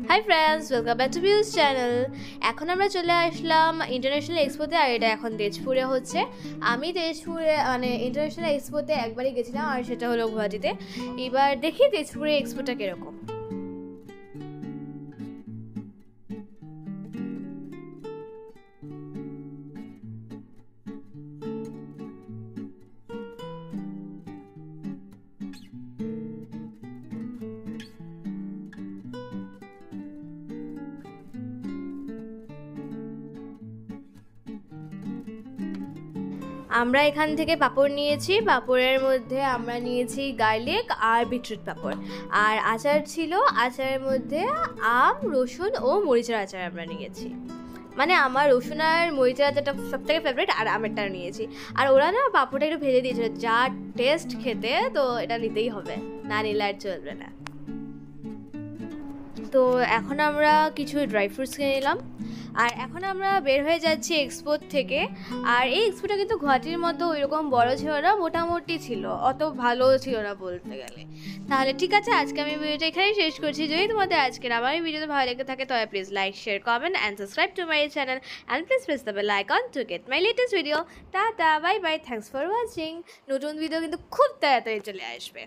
Hi friends, welcome back to views channel. এখন আমরা চলে আসলাম ইন্টারন্যাশনাল এক্সপোতে, আর এটা এখন তেজপুরে হচ্ছে। আমি তেজপুরে ইন্টারন্যাশনাল এক্সপোতে একবারই গেছিলাম, আর সেটা হলো গুয়াহাটিতে। এবার দেখি তেজপুরে এক্সপোটা কীরকম। আমরা এখান থেকে পাঁপড় নিয়েছি। পাঁপড়ের মধ্যে আমরা নিয়েছি গার্লিক আর বিটরুট পাঁপড়, আর আচার ছিল। আচারের মধ্যে আম, রসুন ও মরিচের আচার আমরা নিয়েছি। মানে আমার রসুন আর মরিচের আচারটা সব থেকে ফেভারিট, আর আমেরটা নিয়েছি। আর ওরা না পাঁপড়টা একটু ভেজে দিয়েছিল, যা টেস্ট খেতে, তো এটা নিতেই হবে, না নিলে আর চলবে না। তো এখন আমরা কিছু ড্রাই ফ্রুটস কিনে নিলাম, আর এখন আমরা বের হয়ে যাচ্ছি এক্সপো থেকে। আর এই এক্সপোটা কিন্তু গুয়াহাটির মতো ওইরকম বড় ছিল না, মোটামুটি ছিল, অত ভালো ছিল না বলতে গেলে। তাহলে ঠিক আছে, আজকে আমি ভিডিওটা এখানেই শেষ করছি। যদি তোমাদের আজকের আমার এই ভিডিওতে ভালো লেগে থাকে তবে please like, share, comment and subscribe to my channel and please press the bell icon to get my latest video. Tata, bye bye, thanks for watching. নতুন ভিডিও কিন্তু খুব তাড়াতাড়ি চলে আসবে।